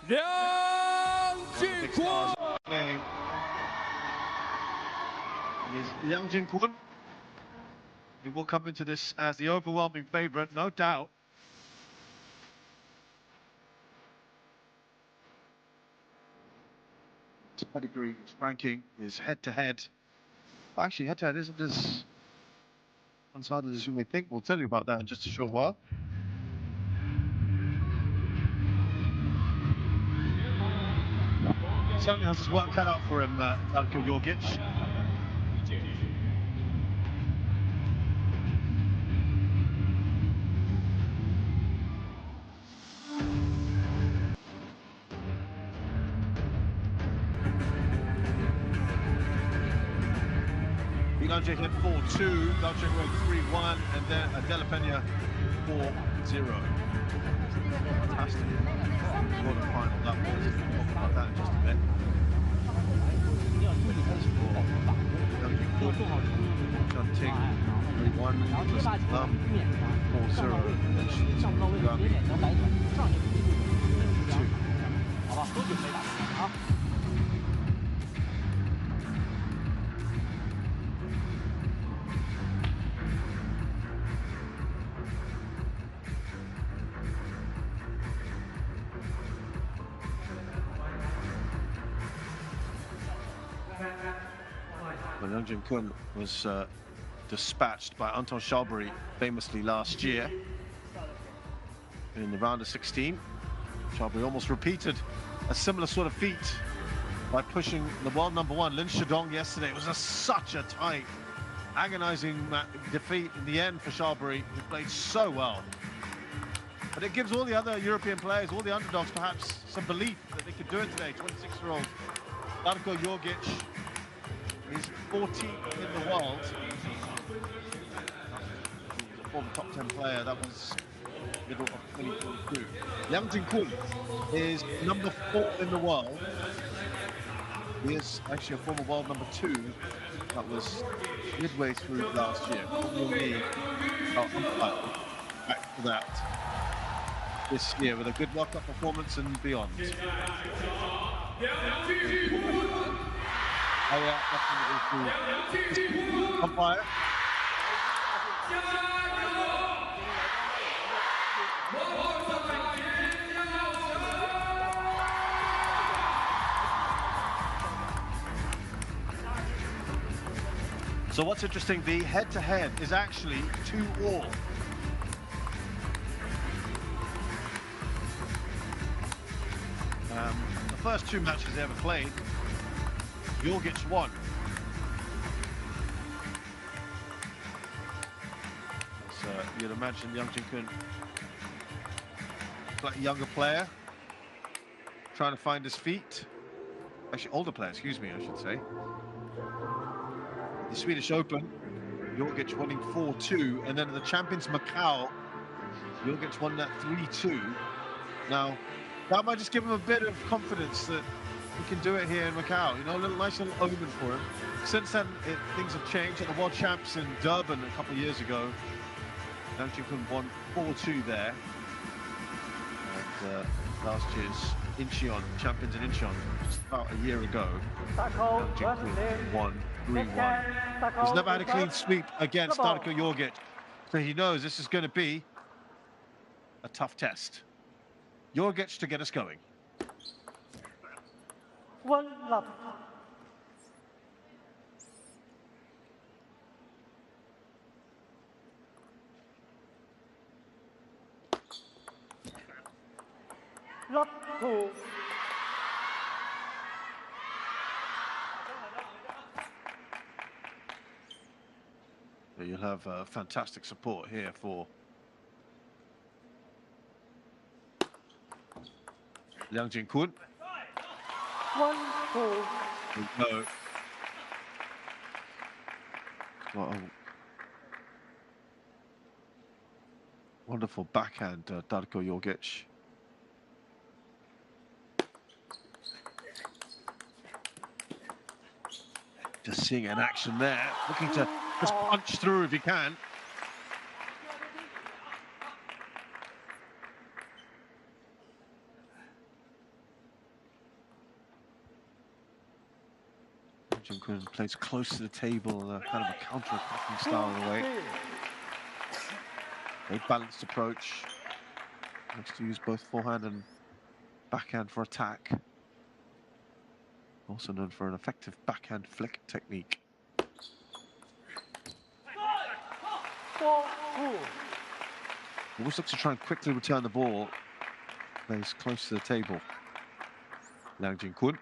Liangjingkun. Is Liangjingkun. He will come into this as the overwhelming favourite, no doubt. His pedigree, his ranking, his head-to-head. Actually, head-to-head isn't as one-sided as you may think. We'll tell you about that in just a short while. Certainly has his work cut out for him, Jorgic. Liangjing hit 4-2, Liangjing went 3-1, and then De La Peña 4-0. Fantastic. Quarter-final that was. We'll talk about that in just a bit. John Ting 3-1, just 4-0. Liangjingkun was dispatched by Anton Charbonneau famously last year in the round of 16. Charbonneau almost repeated a similar sort of feat by pushing the world number one Lin Shidong yesterday. It was such a tight, agonizing defeat in the end for Charbonneau, who played so well. But it gives all the other European players, all the underdogs, perhaps some belief that they could do it today. 26-year-old Darko Jorgic. He's 14th in the world. He's a former top 10 player. That was middle of 2022. Liangjingkun is number 4 in the world. He is actually a former world number 2. That was midway through last year. Back to that this year with a good World Cup performance and beyond. Oh yeah, definitely. Umpire. So what's interesting, the head-to-head is actually 2-all. The first 2 matches they ever played, Jorgic won. So you'd imagine Liangjingkun, like a younger player, trying to find his feet. Actually, older player, excuse me, I should say. The Swedish Open, Jorgic winning 4-2, and then at the Champions Macao, Jorgic won that 3-2. Now, that might just give him a bit of confidence that he can do it here in Macau. You know, a nice little omen for him. Since then, things have changed. At the World Champs in Durban a couple of years ago, Liangjingkun won 4-2 there. And last year's Incheon, champions in Incheon, just about a year ago, Liangjingkun won 3-1. He's never had a clean sweep against Darko Jorgic, so he knows this is going to be a tough test. Jorgic to get us going. 1 love. Love 2. You'll have fantastic support here for Liangjingkun. 1-4. No. Well, wonderful backhand, Darko Jorgic. Just seeing an action there, looking to just punch through if he can. Liangjingkun plays close to the table in a kind of a counter-attacking style in a way. A balanced approach. Likes to use both forehand and backhand for attack. Also known for an effective backhand flick technique. Always looks to try and quickly return the ball. Plays close to the table. Liangjingkun.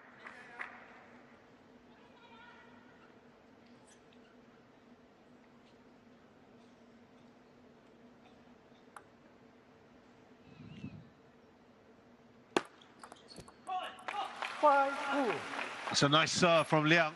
It's a nice serve from Liang.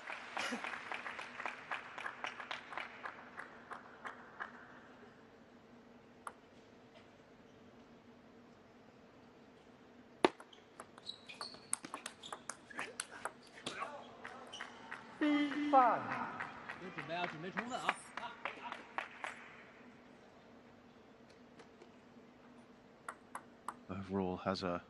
Overall has a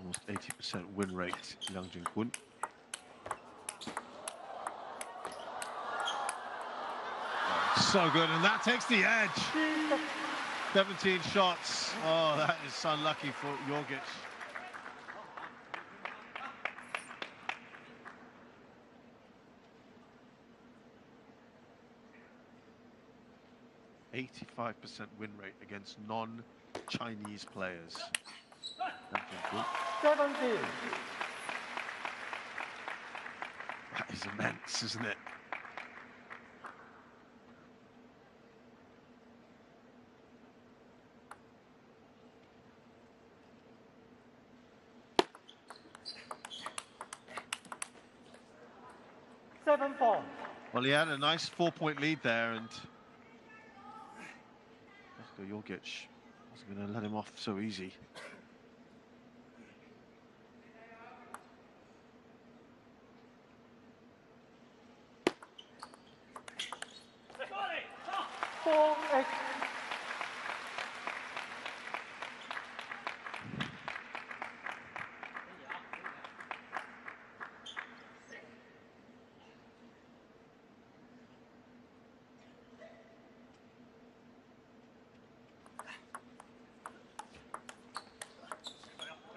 almost 80% win rate, Liangjingkun. So good, and that takes the edge. 17 shots. Oh, that is unlucky for Jorgic. %85% win rate against non-Chinese players. 17. That is immense, isn't it? Well, he had a nice 4-point lead there, and Jorgic wasn't going to let him off so easy.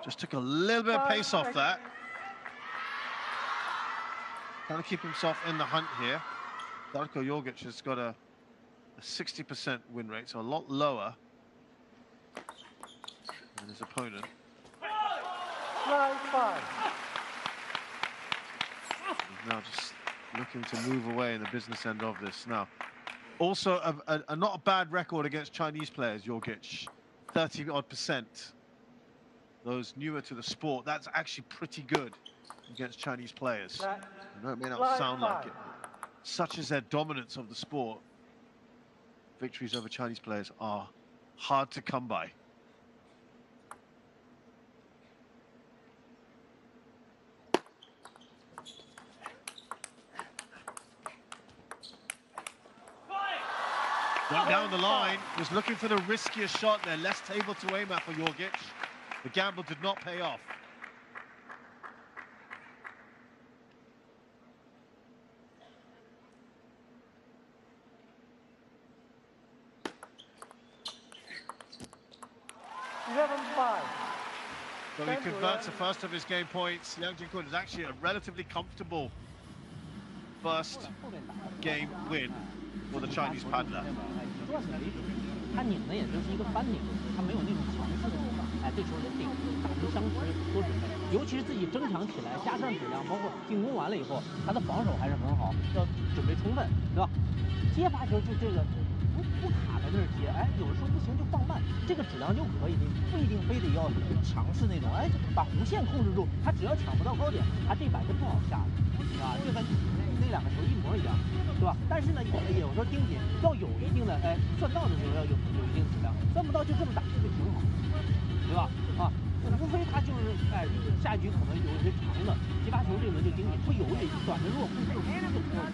Just took a little bit of pace off that. Trying to keep himself in the hunt here. Darko Jorgic has got a 60% win rate, so a lot lower than his opponent. He's now just looking to move away in the business end of this. Now, also a not a bad record against Chinese players, Jorgic. 30-odd%. Those newer to the sport, that's actually pretty good against Chinese players. I know it may not sound like it. Such as their dominance of the sport, victories over Chinese players are hard to come by. Went down the line, was looking for the riskier shot there, less table to aim at for Jorgic. The gamble did not pay off. So he converts the first of his game points. Liangjingkun is actually a relatively comfortable first game win for the Chinese paddler. 他拧的也就是一个翻拧，他没有那种强势的拧，哎，对球的顶、打击、相持都准备，尤其是自己争抢起来，加上质量，包括进攻完了以后，他的防守还是很好，要准备充分，对吧？接发球就这个不卡在那儿接，哎，有的时候不行就放慢，这个质量就可以，你不一定非得要强势那种，哎，把弧线控制住，他只要抢不到高点，他这板是不好下的，对吧？就跟那两个球一模一样。 对吧？但是呢，有时候盯紧要有一定的，哎，算到的时候要有一定质量，算不到就这么打，这就挺好，对吧？啊，无非他就是，哎，下一局可能有一些长的接发球，这轮就盯紧，不犹豫，短的弱控制住，这个不错。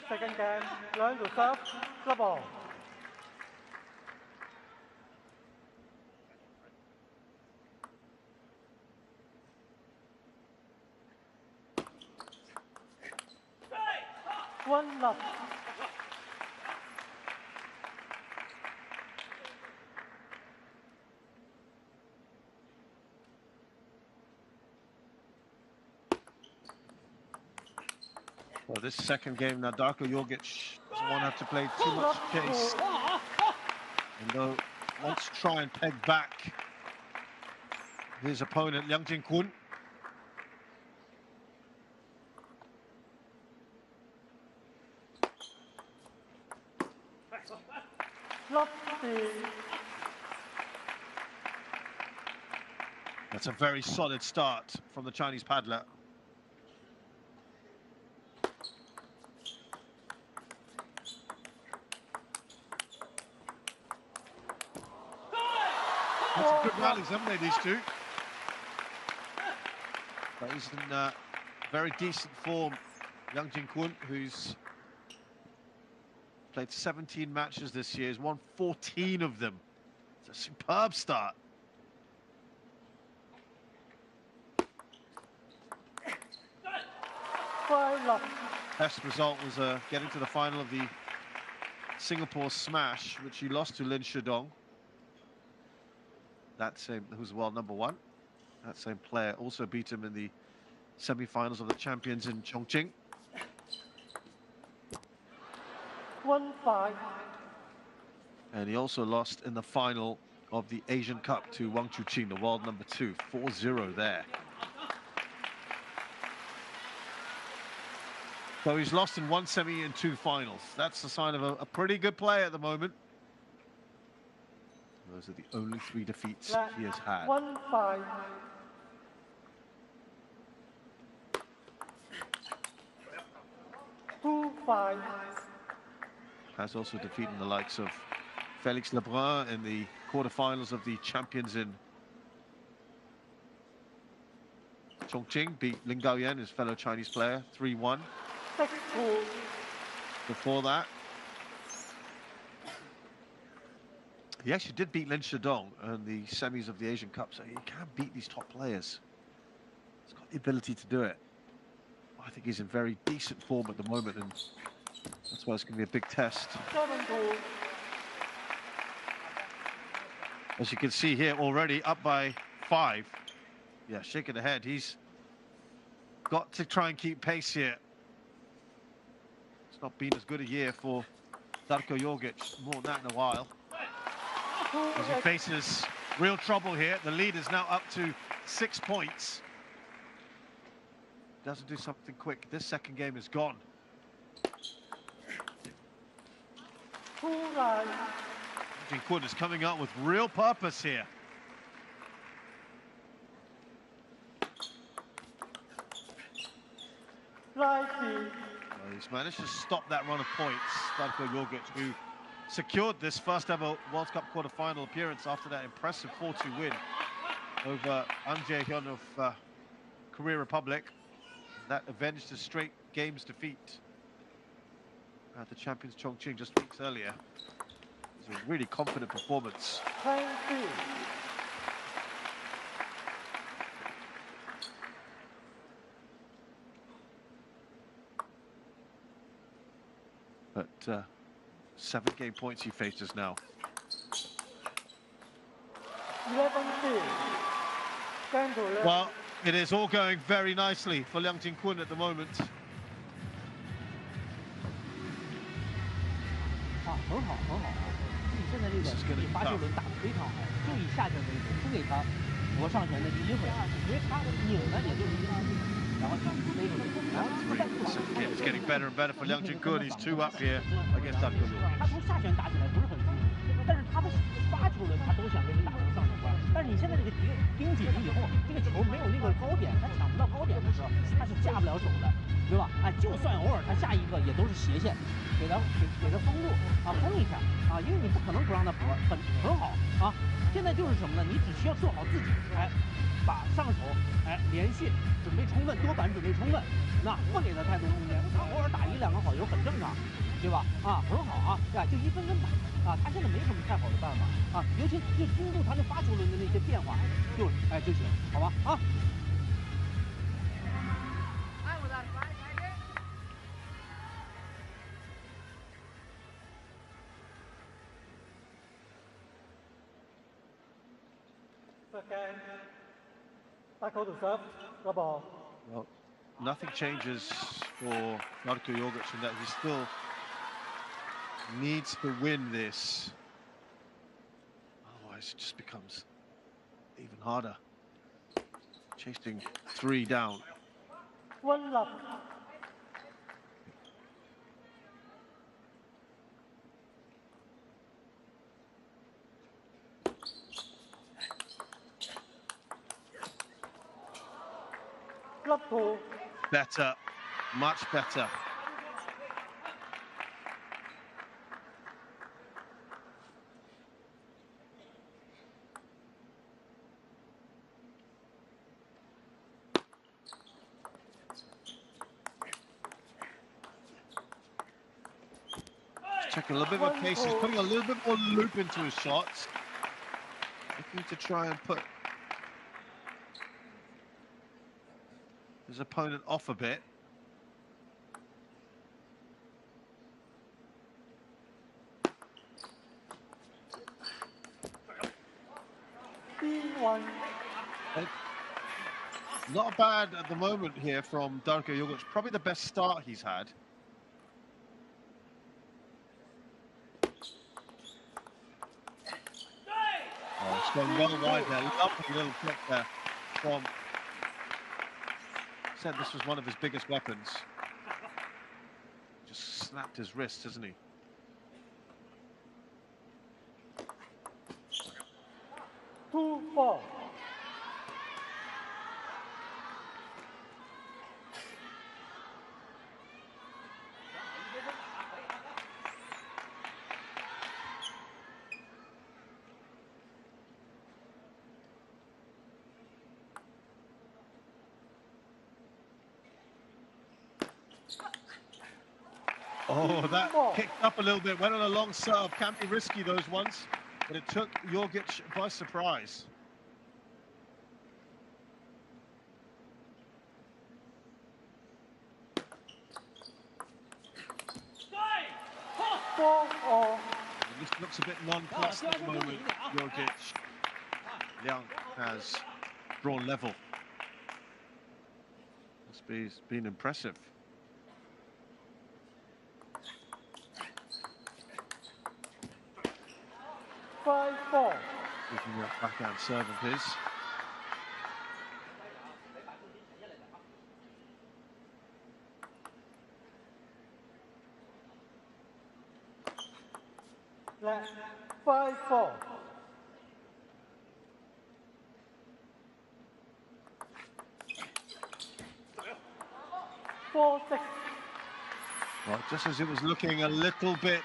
Second game, learn to serve the ball. One love. Well, this second game now, Darko Jorgic doesn't want to have to play too much chase. And though wants to try and peg back his opponent, Liangjingkun. That's a very solid start from the Chinese paddler. That's some good rallies, haven't they, these two? But he's in very decent form, Liangjingkun, who's played 17 matches this year. He's won 14 of them. It's a superb start. Best result was getting to the final of the Singapore Smash, which he lost to Lin Shidong. That same, who's world #1. That same player also beat him in the semi-finals of the champions in Chongqing. 1-5. And he also lost in the final of the Asian Cup to Wang Chuqing, the world #2, 4-0 there. So he's lost in 1 semi and 2 finals. That's the sign of a pretty good player at the moment. Those are the only 3 defeats he has had. 1-5. Has also defeated the likes of Felix Lebrun in the quarterfinals of the champions in Chongqing. Beat Lin Gaoyan, his fellow Chinese player, 3-1. Before that, he actually did beat Lin Shidong in the semis of the Asian Cup, so he can beat these top players. He's got the ability to do it. I think he's in very decent form at the moment, and that's why it's going to be a big test. As you can see here, already up by 5. Yeah, shaking the head. He's got to try and keep pace here. It's not been as good a year for Darko Jorgic, more than that in a while. As he faces real trouble here. The lead is now up to 6 points. Doesn't do something quick. This second game is gone. Liangjingkun is coming out with real purpose here. He's managed to stop that run of points, Darko Jorgic, who secured this first ever World Cup quarter-final appearance after that impressive 4-2 win over An Jae-hyun of Korea Republic. That avenged his straight games defeat at the champions Chongqing just weeks earlier. It was a really confident performance. But 7 game points he faces now. 11-2. Well, it is all going very nicely for Liangjingkun at the moment. 很好，很好。自己现在这个第8、9轮打得非常好，就以下线为主，不给他搏上旋的机会，因为他拧呢也就是一个，然后勒住，然后不但不打。It's getting better and better for Liangjingkun. He's 2 up here against Darko Jorgic. 他从下旋打起来不是很舒服，但是他的8、9轮他都想给你打成上旋关，但是你现在这个盯紧了以后，这个球没有那个高点，他抢不到高点的时候，他是下不了手的，对吧？哎，就算偶尔他下一个也都是斜线。 给他封住啊，封一下啊，因为你不可能不让他搏，很好啊。现在就是什么呢？你只需要做好自己，哎，把上手连续准备充分，多板准备充分，那不给他太多空间，偶尔打1、2个好球很正常，对吧？啊，很好啊，对吧？就一分分打啊，他现在没什么太好的办法啊，尤其就盯住他那发球轮的那些变化，就行，好吧？啊。Second. Darko to serve. The ball. Well, nothing changes for Darko Jorgic in that he still needs to win this. Otherwise, it just becomes even harder. Chasing 3 down. 1 love. Love 2. Better, much better. Checking a little bit of a pace. He's putting a little bit more loop into his shots. Looking to try and put his opponent off a bit. B1. Not bad at the moment here from Darko Jorgic. Probably the best start he's had. Oh, it's gone well wide there. Lovely little flick there from... Said this was one of his biggest weapons. Just snapped his wrist, hasn't he? Two, 4. Oh, that kicked up a little bit, went on a long serve. Can be risky, those ones, but it took Jorgic by surprise. This looks a bit nonplussed at the moment, Jorgic. Liang has drawn level. It's been impressive. Looking at backhand serve of his. Left. 5-4. Four, 6. Well, just as it was looking a little bit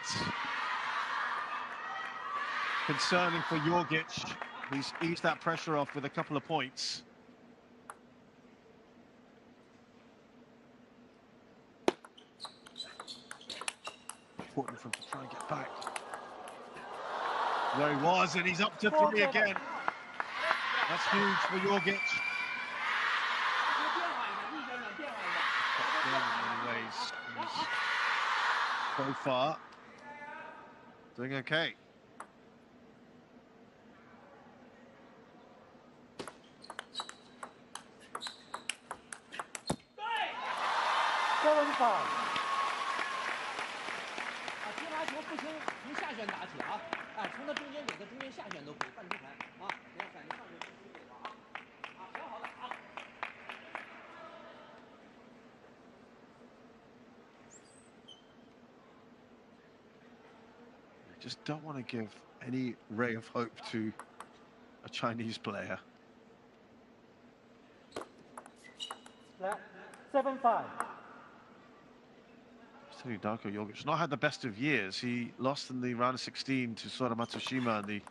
concerning for Jorgic, he's eased that pressure off with a couple of points. Important for him to try and get back. There he was, and he's up to 3 again. That's huge for Jorgic. In many ways, he's so far doing okay. Just don't want to give any ray of hope to a Chinese player. 7-5. Telling Darko Jorgic not had the best of years. He lost in the round of 16 to Sora Matsushima in the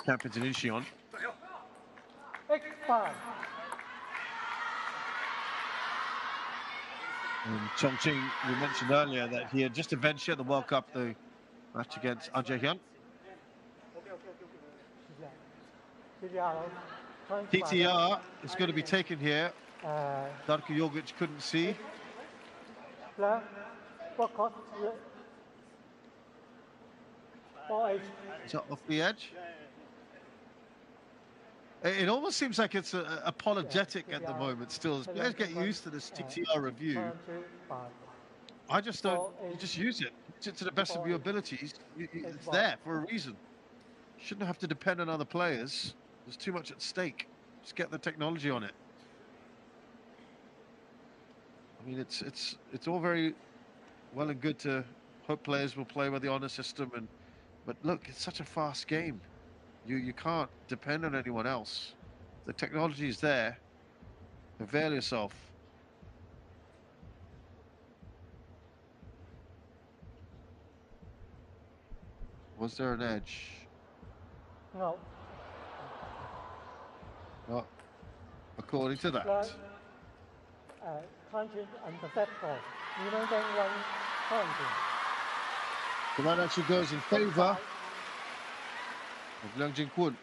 champions in Incheon. 8-5. And Chongqing, we mentioned earlier that he had just avenged at the World Cup the match against Ajahyan. TTR is going to be taken here. Darko Jorgic couldn't see. Is off the edge? It almost seems like it's apologetic at the moment still. As players get used to this TTR review, I just don't, you just use it to the best of your abilities. It's there for a reason. Shouldn't have to depend on other players. There's too much at stake. Just get the technology on it. I mean, it's all very well and good to hope players will play with the honor system, but look, it's such a fast game. You can't depend on anyone else. The technology is there. Avail yourself. Was there an edge? No. Not according to that. So that actually goes in favor of Liangjingkun.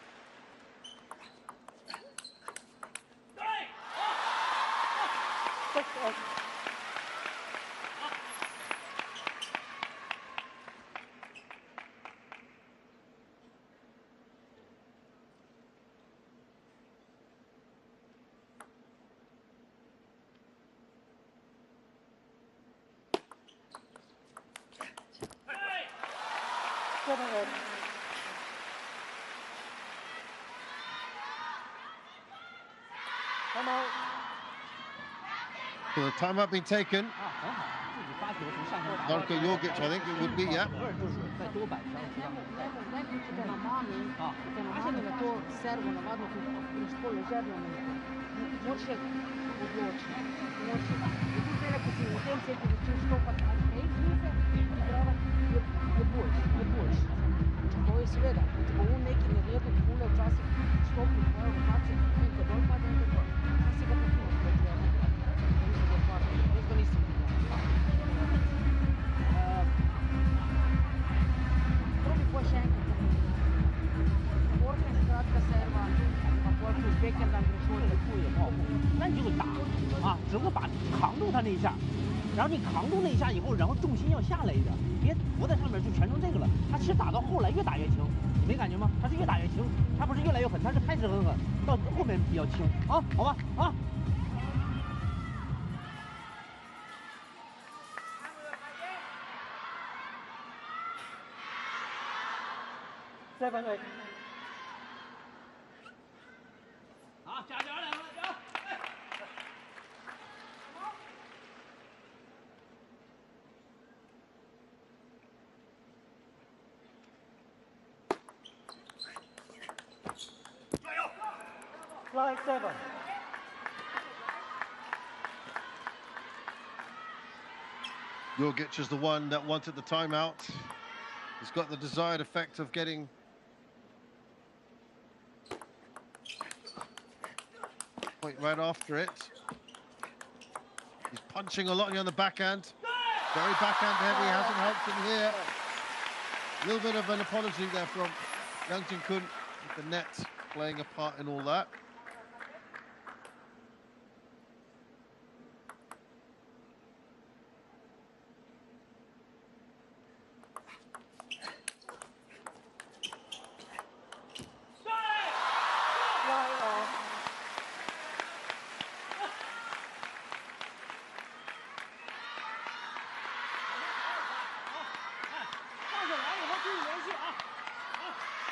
So the timeout being taken. Darko Jorgic, I think it would be, yeah.然后你扛住那一下以后，然后重心要下来一点，别浮在上面就全成这个了。他其实打到后来越打越轻，你没感觉吗？他是越打越轻，他不是越来越狠，他是开始很狠，到后面比较轻啊，好吧啊。7-8。好，加油两个，加油！ Line 7. Jorgic is the one that wanted the timeout. He's got the desired effect of getting point right after it. He's punching a lot on the backhand. Very backhand heavy, hasn't helped him here. A little bit of an apology there from Liangjingkun, with the net playing a part in all that.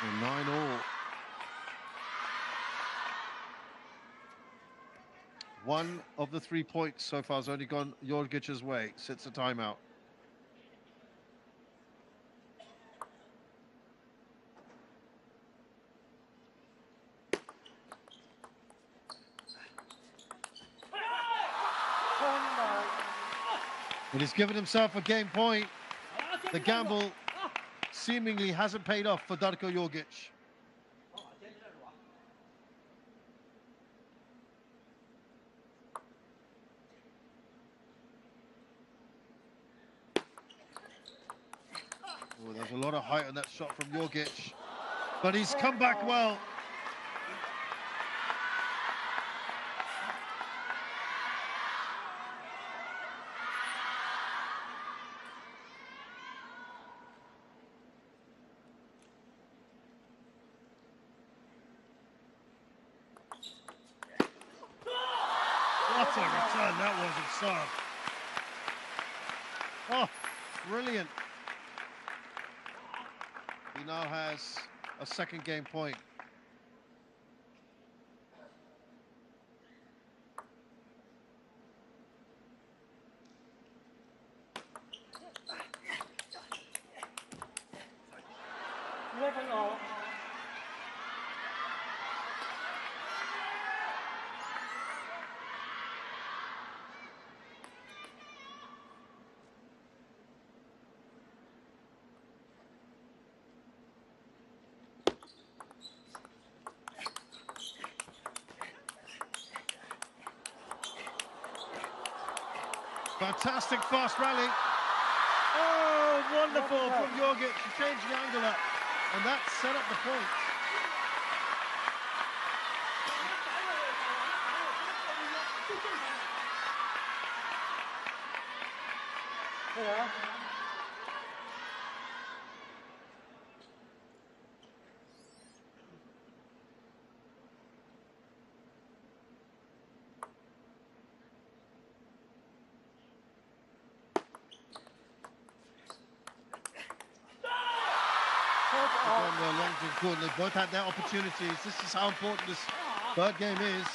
And 9-all. One of the 3 points so far has only gone Jorgic's way. Sits a timeout. And he's given himself a game point. The gamble seemingly hasn't paid off for Darko Jorgic. Oh, there's a lot of height on that shot from Jorgic, but he's come back well. What a return that was in serve. Oh, brilliant. He now has a second game point. Fantastic fast rally. Oh, wonderful from Jorgic to change the angle up. And that set up the point. Yeah. Liangjingkun, they both had their opportunities. This is how important this third game is.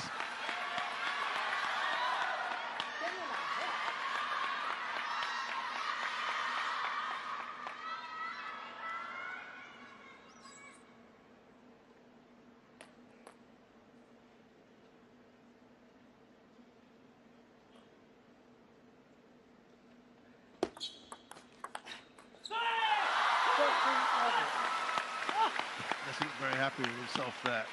Doesn't look very happy with himself there.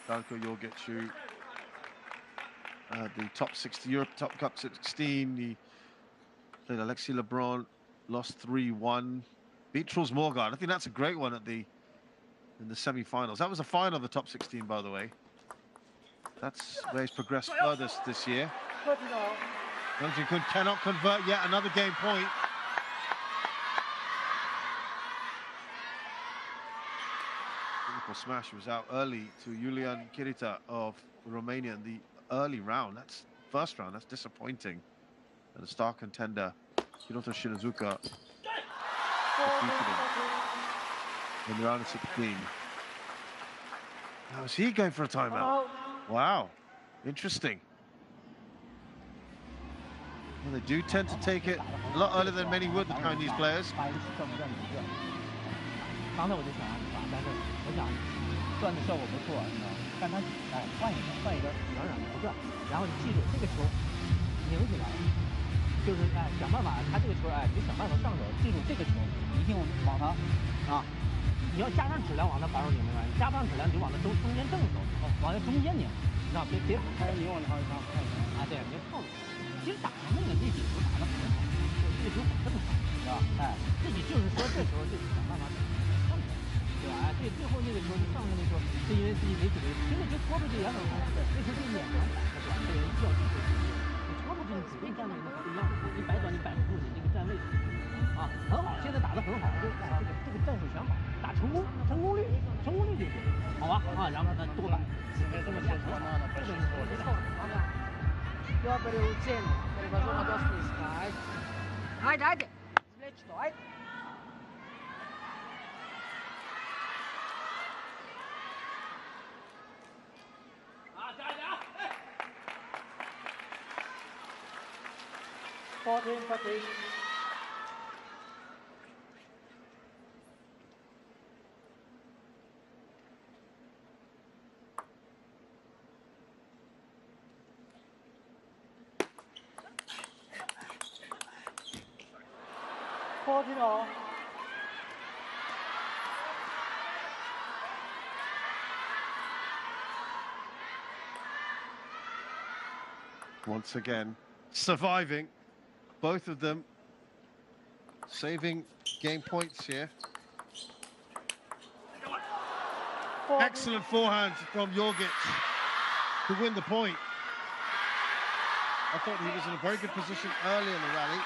Darko Jorgic, who the top 60 Europe Top Cup 16, he played Alexis Lebrun, lost 3-1, beat Truls Morgard. I think that's a great one in the semi-finals. That was a final of the top 16, by the way. That's where he's progressed furthest this year. Liangjingkun cannot convert yet another game point. Smash was out early to Liangjingkun-Darko of Romania in the early round. That's first round. That's disappointing. And a star contender, Hiroto Shirazuka, defeated him in the round of 16. Now is he going for a timeout? Wow, interesting. Well, they do tend to take it a lot earlier than many would, the Chinese players. 刚才我就想让你发，但是我想转的效果不错，你知道吗？但他换一个软的不转，然后你记住这个球拧起来，就是想办法，他这个球你想办法上手，记住这个球一定往他你要加上质量往他把手拧明白？你加不上质量你就往他中间正手，往他中间拧，你知道别开拧往他上看对，别套路。其实打成那个这几球打得很好，这球很正常，是吧？自己就是说这时候就想办法。 对吧？对，最后那个球就上面那球，是因为自己没准备，其实就拖出去也很好。那球是脸上摆的短，这人需要技术进步。你拖出去，你主动站位那不一样，你摆短你摆不住，你这个站位很好，现在打得很好，这个战术选好，打成功率就行，好吧？然后他多摆，这么下球，这个是不错。Io per Uccello, per la zona tua sinistra, Ajde, svleči to, ajde. 14. Once again, surviving. Both of them saving game points here. 4-2. Excellent forehand from Jorgic to win the point. I thought he was in a very good position early in the rally.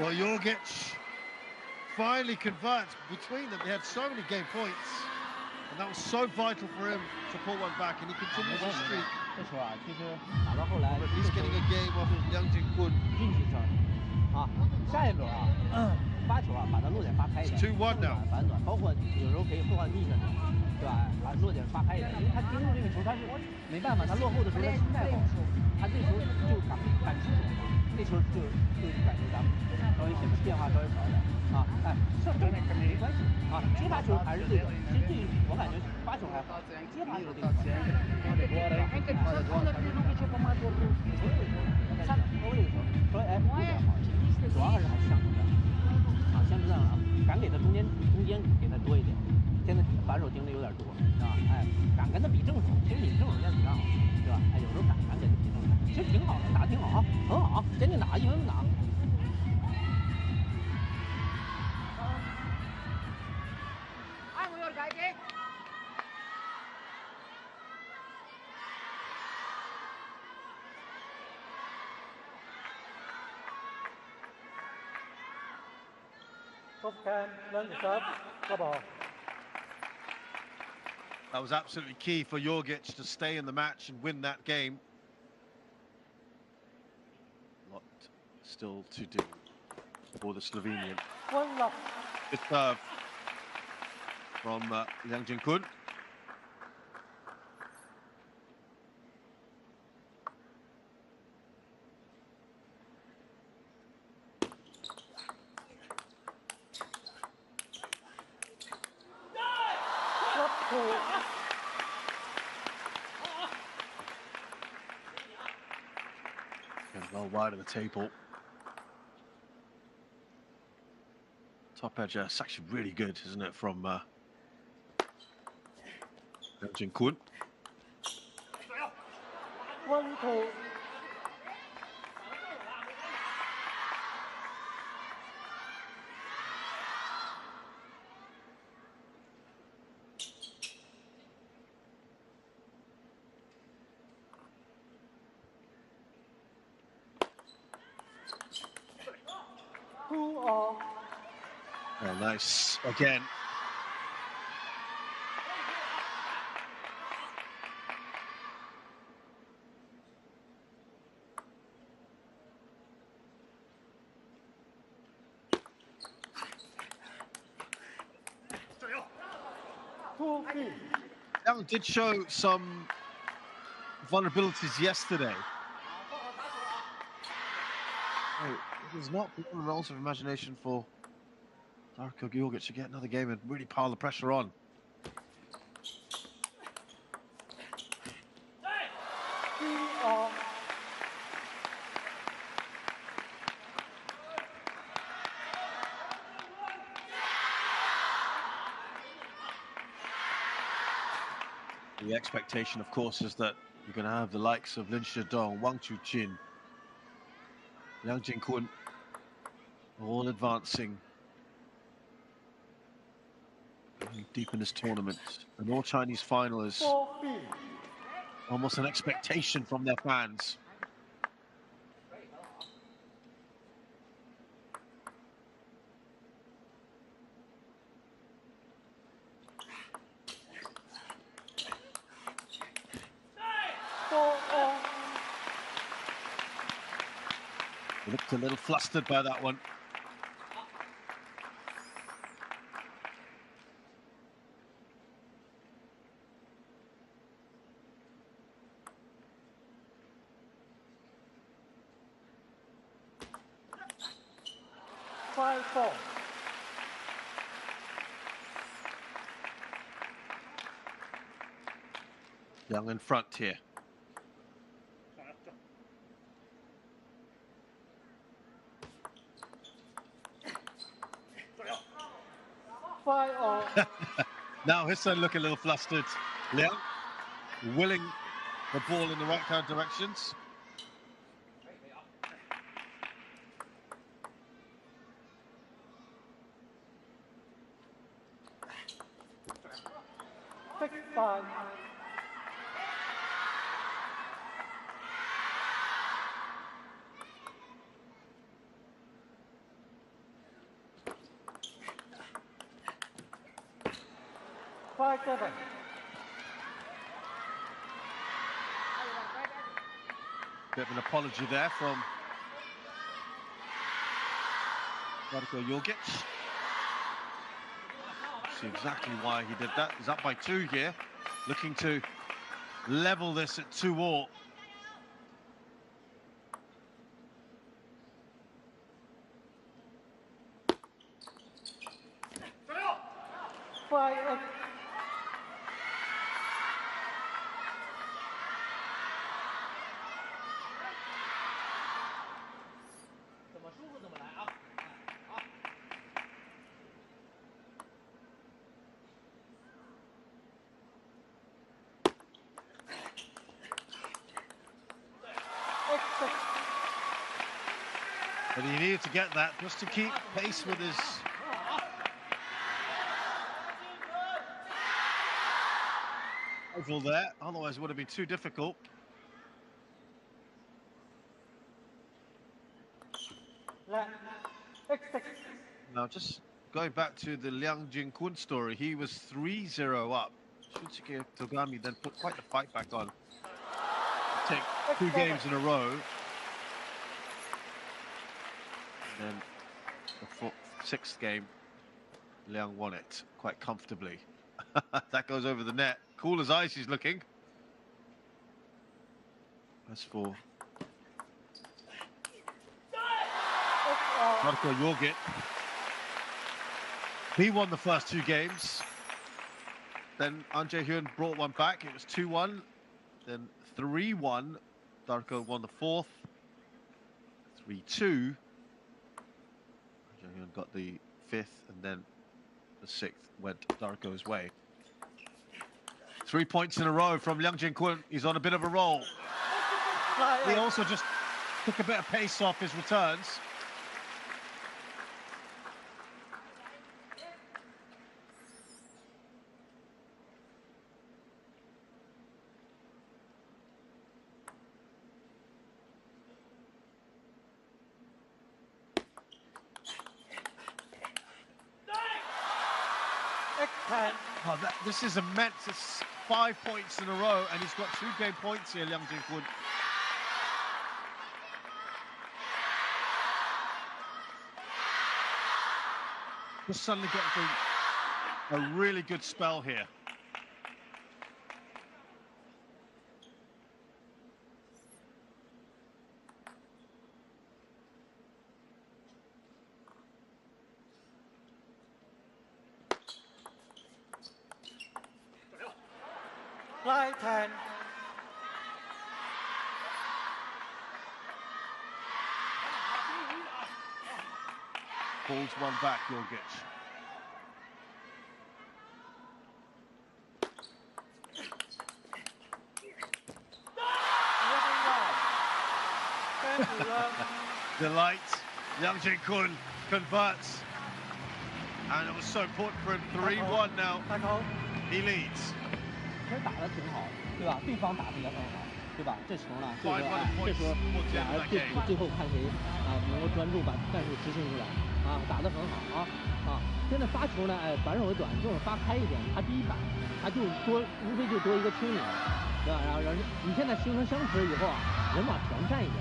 Well, Jorgic finally converts between them. They had so many game points, and that was so vital for him to pull one back, and he continues his streak. 这球啊，其实打到后来， He's getting a game off Liangjingkun. 运气球啊，下一轮啊，发球啊，把它落点发开一点， 2-1 now. 反转，包括有时候可以后换逆转点，对吧？把落点发开一点，因为他盯住这个球，他是没办法，他落后的时候他心态不好，他这球就敢出手嘛，那球就感觉咱们稍微显得变化稍微少一点啊，哎，这没关系啊，接发球还是对的，其实对于我感觉发球还好，接发球这个。 anche il secondo turno che c'è formato sa我有时候说哎有点好，主要还是相同的啊，相同的啊，敢给他中间给他多一点，现在反手盯的有点多啊，哎，敢跟他比正手，其实你正手现在比他好，对吧？哎，有时候敢给他比正手，其实挺好的，打得挺好啊，很好啊，坚定打，一分分打。 learn to serve, the ball. That was absolutely key for Jorgic to stay in the match and win that game. Lot still to do for the Slovenian. One love. Good serve from Liangjingkun. Well wide of the table. Top edge, it's actually really good, isn't it, from Jorgic-Ittf. 1-2. Oh, nice again. Young did show some vulnerabilities yesterday. It is not beyond the realms of imagination for Darko Jorgic to get another game and really pile the pressure on. The expectation, of course, is that you're going to have the likes of Lin Shidong, Wang Chuqin, Liangjingkun all advancing deep in this tournament. An all-Chinese final is almost an expectation from their fans. Looked a little flustered by that one. Young in front here. 5-all. Now his son look a little flustered. Liang willing the ball in the right kind of directions. Six, 5. Five, 7. Bit of an apology there from Jorgic. See exactly why he did that. He's up by 2 here, looking to level this at 2-all. Five, 8. But he needed to get that just to keep pace with his rival there. Otherwise, it would have been too difficult. Now, just going back to the Liangjingkun story, he was 3-0 up. Shunsuke Togami then put quite the fight back on. Take 2 games in a row. And then the 6th game, Liang won it quite comfortably. That goes over the net. Cool as ice he's looking. As for Jorgic, he won the first 2 games. Then An Jae-hyun brought one back. It was 2-1. Then 3-1. Darko won the 4th. 3-2. Jae-hyun got the 5th, and then the 6th went Darko's way. 3 points in a row from Liangjingkun. He's on a bit of a roll. He also just took a bit of pace off his returns. Oh, this is immense. It's 5 points in a row, and he's got 2 game points here, Liangjingkun. Just suddenly getting a really good spell here. Line 10. Pulls one back, Jorgic. Delight. Liangjingkun converts. And it was so important for him. 3-1 now. He leads. 其实打得挺好，对吧？对方打得也很好，对吧？这球呢，这时候俩人最后看谁能够专注把战术执行出来打得很好现在发球呢，反手短，这种发开一点，他第一板，他就无非就多一个轻点，对吧？然后你现在形成相持以后人往前站一点，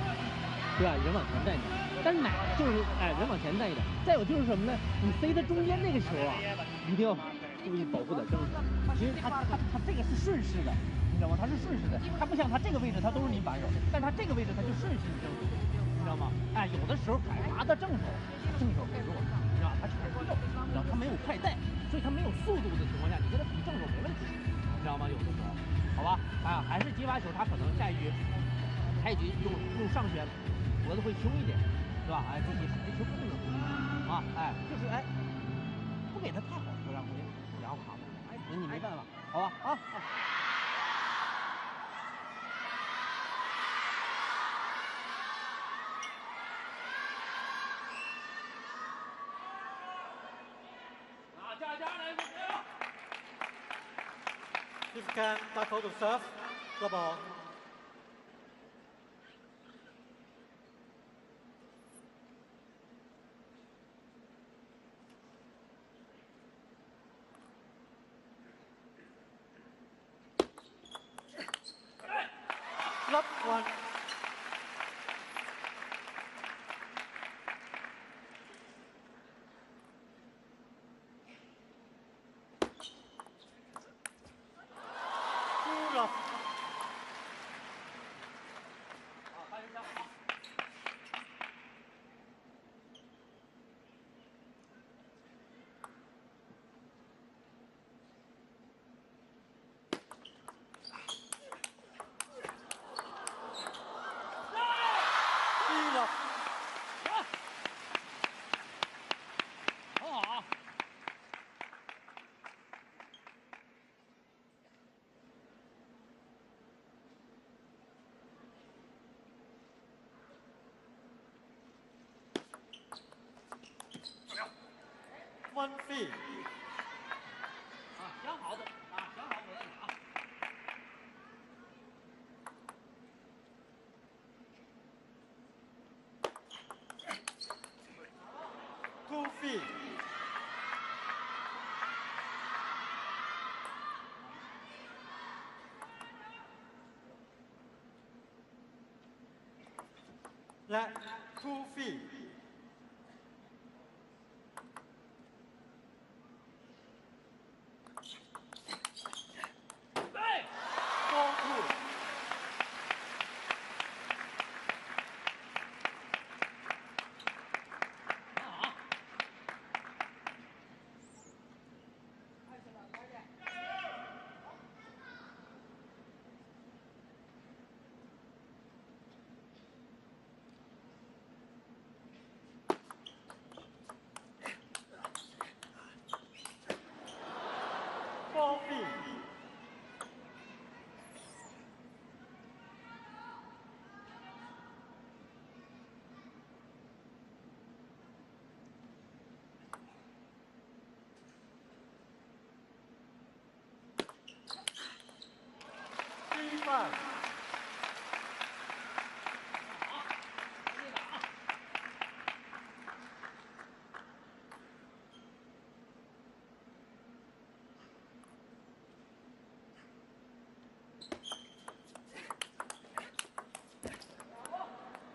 对吧？人往前站一点，但是奶就是人往前站一点。再有就是什么呢？你塞他中间那个球一定要注意保护点正手。其实他这个是顺势的，你知道吗？他是顺势的，他不像他这个位置他都是你反手，但他这个位置他就顺势正手，你知道吗？有的时候海拔的正手很弱，你知道吗？他全是右，你知道他没有快带，所以他没有速度的情况下，你跟他比正手没问题，你知道吗？有的时候，好吧，还是接发球，他可能下一局用上旋脖子会凶一点，是吧？自己这球不能就是不给他太好球让回。办法，好吧？啊。Liangjingkun-Darko to serve the ball. Love one. Two love. 1 free. 想好的想好我再打。2 free. Let 2 free. 4-2. Five.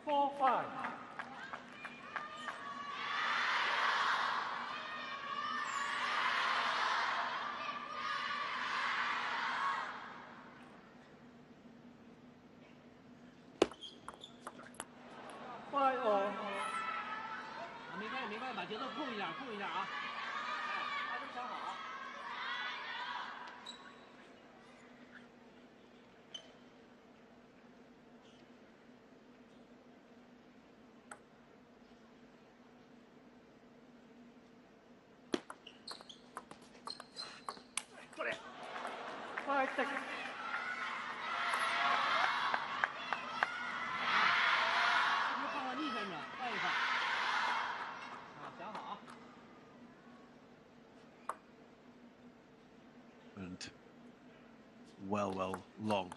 Four, five. Five all. 没关系，把节奏控一下啊！还没想好。Five, six. 看看逆旋转，换一换。想好啊。And well long.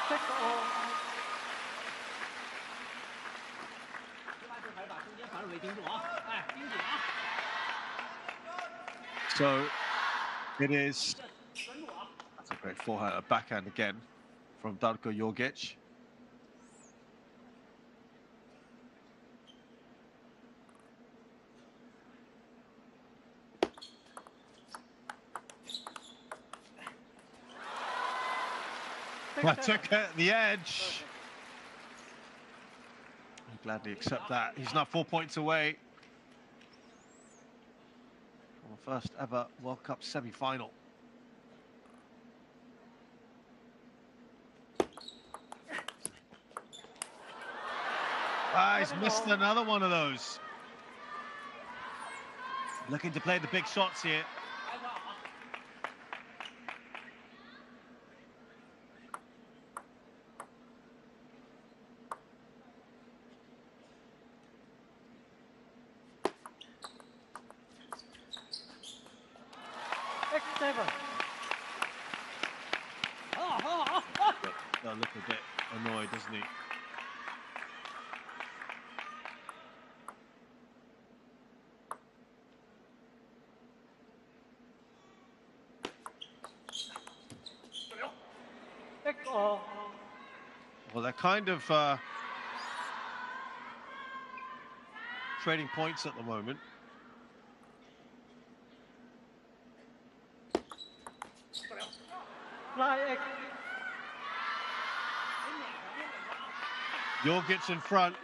6 all. 还是把中间反手给盯住啊！盯紧啊！ So it is. That's a great forehand, a backhand again from Darko Jorgic. I took at the edge. I'll gladly accept that. He's now 4 points away from the first ever World Cup semi-final. He's missed another one of those. Looking to play the big shots here. 7. But they'll look a bit annoyed, doesn't he? Well, they're kind of trading points at the moment. Jorgic in front.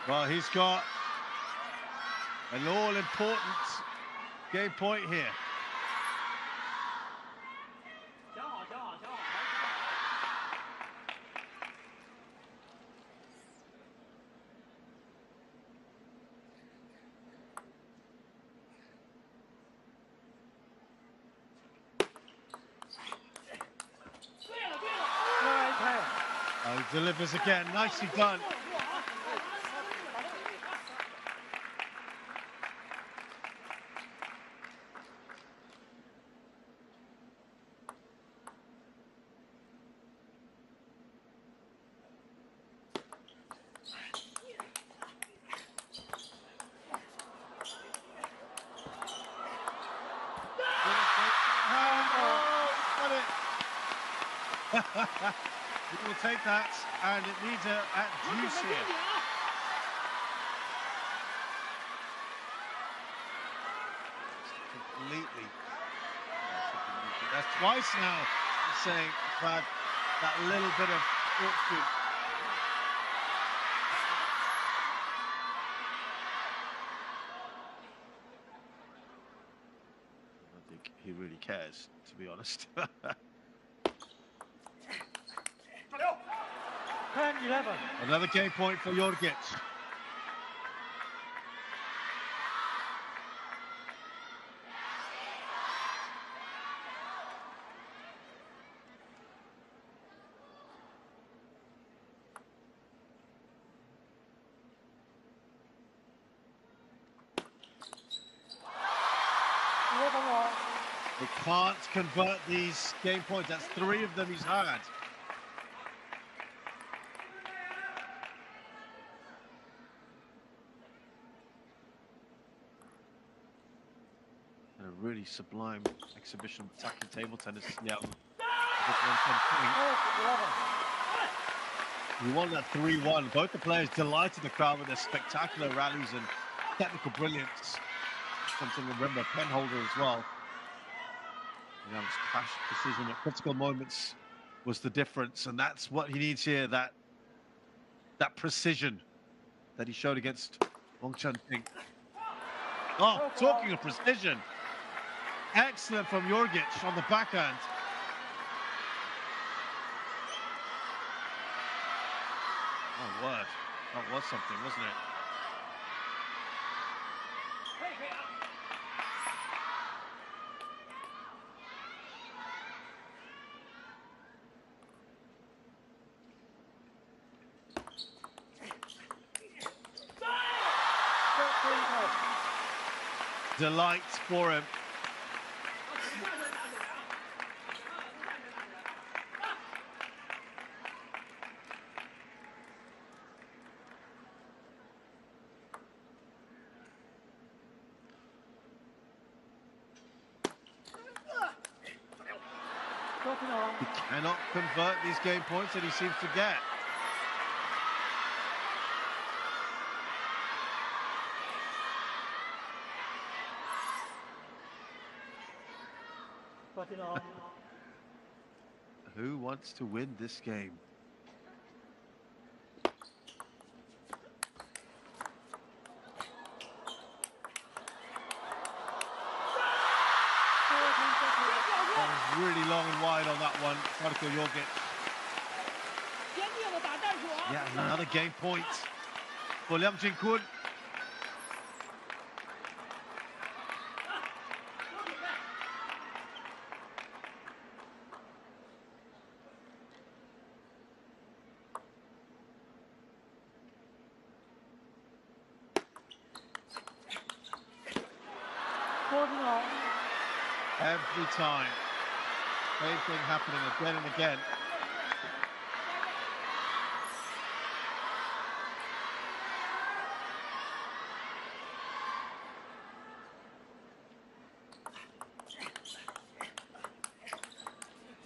Well, he's got an all-important game point here. He delivers again, nicely done. He will take that, and it needs a juice here. Completely. That's twice now. He's saying that little bit of fortune. I don't think he really cares, to be honest. 10-11. Another game point for Jorgic. He can't convert these game points. That's 3 of them he's had. A really sublime exhibition of attacking table tennis. Yeah. We won that 3-1. Both the players delighted the crowd with their spectacular rallies and technical brilliance. Something to remember, pen holder as well. Young's precision at critical moments was the difference, and that's what he needs here. That precision that he showed against Wang Chunting. Oh, talking of precision. Excellent from Jorgic on the backhand. Oh, word. That was something, wasn't it? Delight for him. He cannot convert these game points that he seems to get. Who wants to win this game? Really long and wide on that one. Jorgic. Yeah, another game point for Liangjingkun. 14 all. Every time. Same thing happening again and again.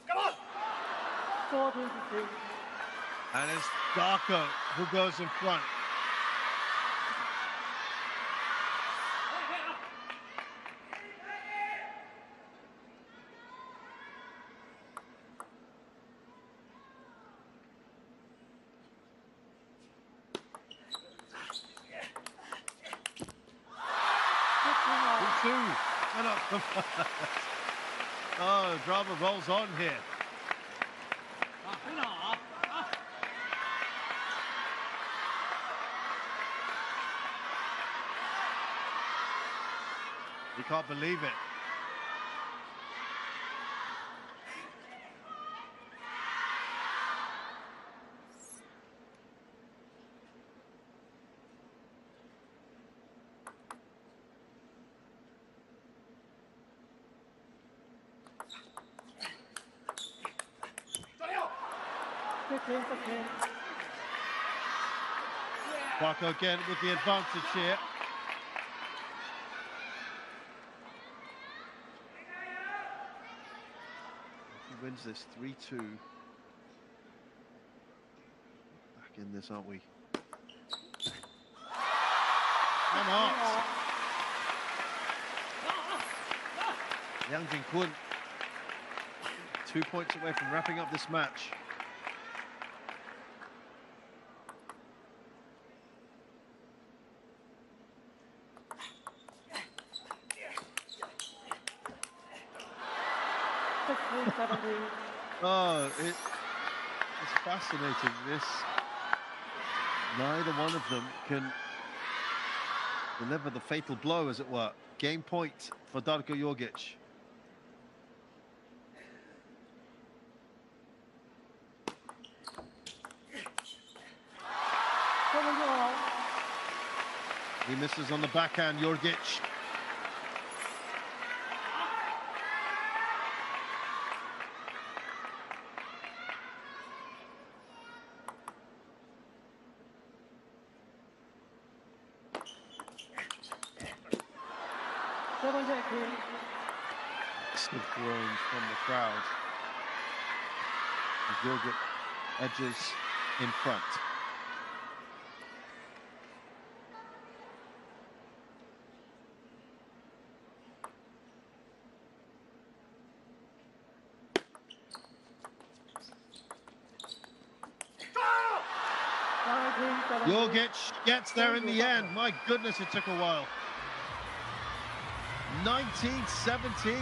Come on! 14-15. And it's Darko who goes in front. Oh, drama rolls on here. You can't believe it. Darko again with the advantage here. If he wins this 3-2. Back in this, aren't we? Come on. Liangjingkun 2 points away from wrapping up this match. Oh, it's fascinating. This, neither one of them can deliver the fatal blow, as it were. Game point for Darko Jorgic. He misses on the backhand, Jorgic. Massive groans from the crowd as Jorgic edges in front. Jorgic gets there in the end. My goodness, it took a while. 19-17.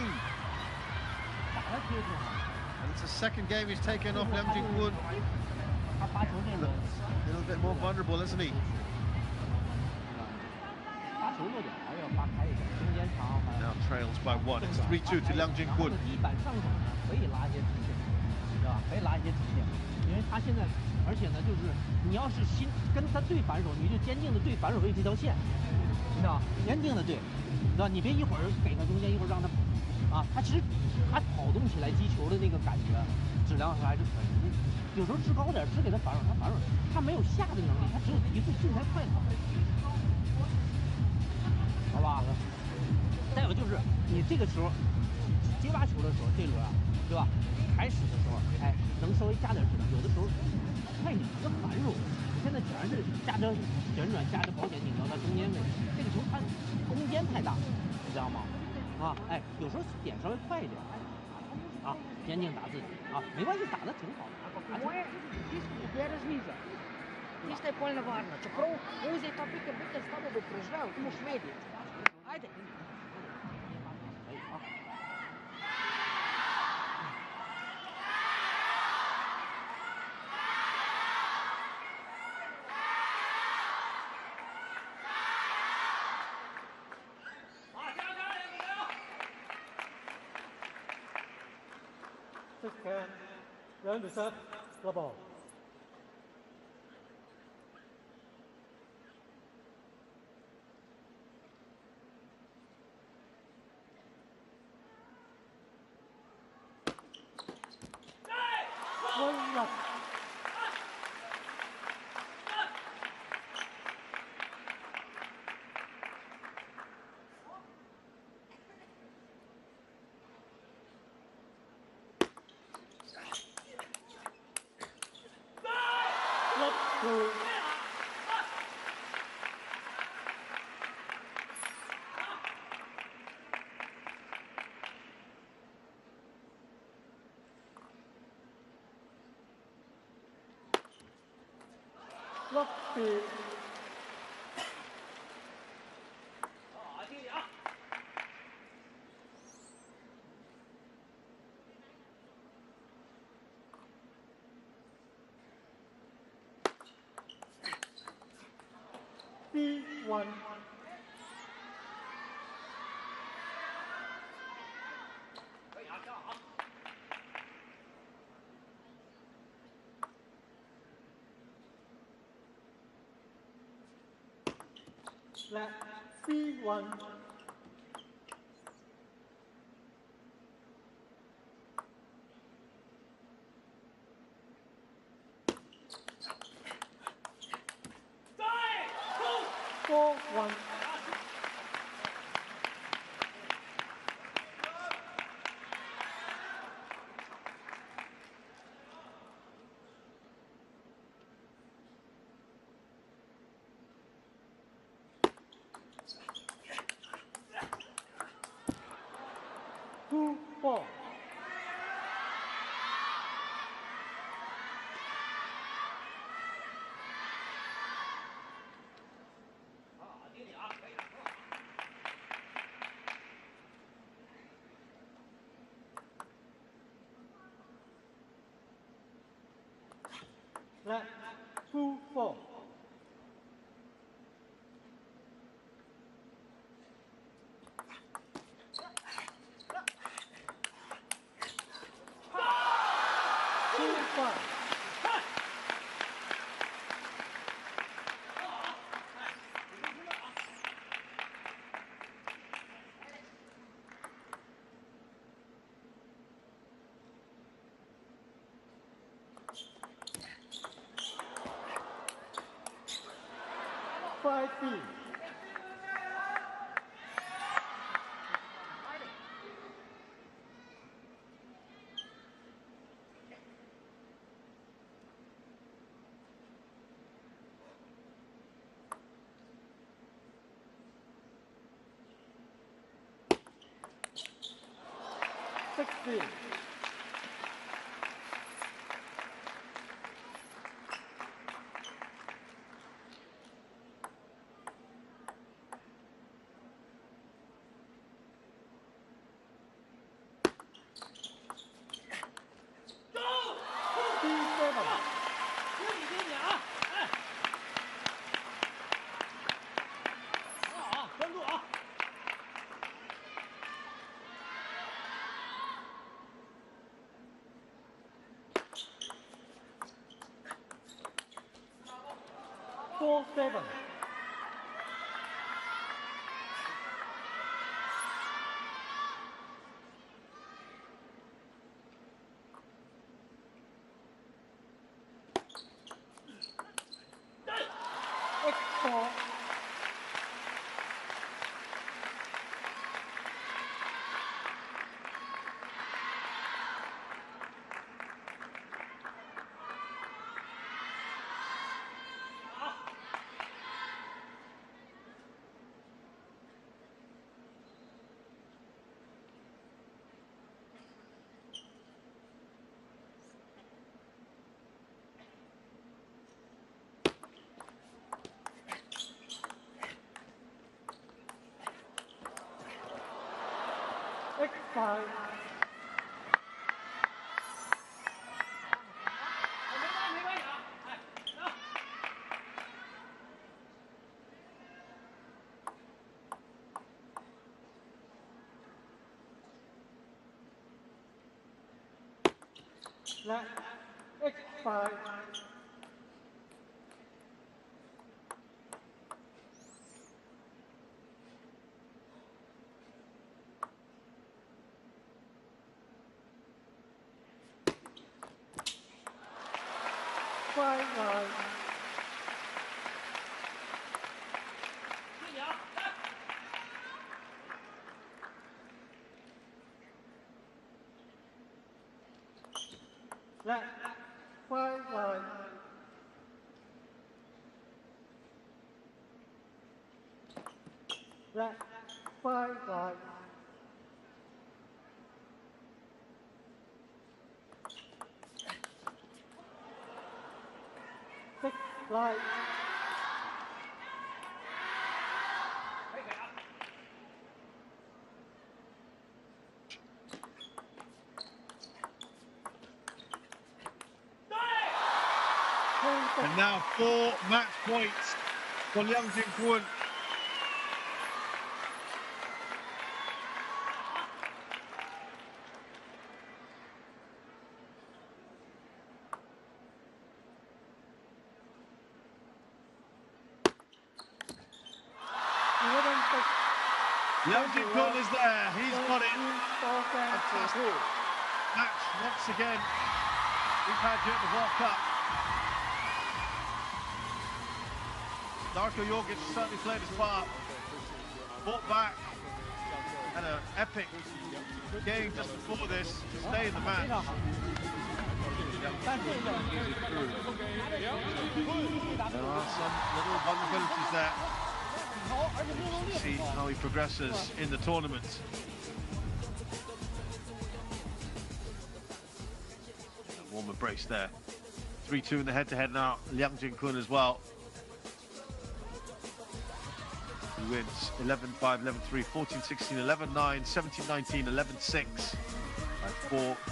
And it's the second game he's taken off Liangjingkun. A little bit more vulnerable, isn't he? Now trails by one. It's 3-2 to Liangjingkun. 而且呢，就是你要是跟他对反手，你就坚定的对反手位这条线，知道吧？坚定的对，知道？你别一会儿给他中间，一会儿让他，啊，他其实他跑动起来击球的那个感觉，质量还是可以。有时候制高点，只给他反手，他没有下的能力，他只有提速进才快跑，好吧？再有就是你这个时候接发球的时候，这轮啊，对吧？开始的时候，哎，能稍微加点质量，有的时候。 快你一个反手，现在全是加着旋转，加着保险顶到它中间位，这个球它空间太大，你知道吗？啊，哎，有时候点稍微快一点，啊，坚定打自己啊，没关系，打得挺好的。Тista je pol nevarna, čeprav on zdaj pa pika s tabo bo preživel, ti moš vedeti. Ajde. Round is up, club ball. Love speed. B1. Flat C1. Four, one. Two, four. Flat 2-4. Two, five. 5B. Sixteen. Four, seven. X4. X5. Flat X5. Five, nine. Flat 5-9. Flat 5-9. 6-4. Light. And now 4 match points for Liangjingkun. Liangjingkun is there, he's got it. Fantastic match once again. We've had during the World Cup. Darko Jorgic certainly played his part. Fought back. Had an epic game just before this to stay in the match. There are some little vulnerabilities there. See how he progresses in the tournament. Warm embrace there. 3-2 in the head-to-head now. Liangjingkun as well. He wins 11-5, 11-3, 14-16, 11-9, 17-19, 11-6 by 4.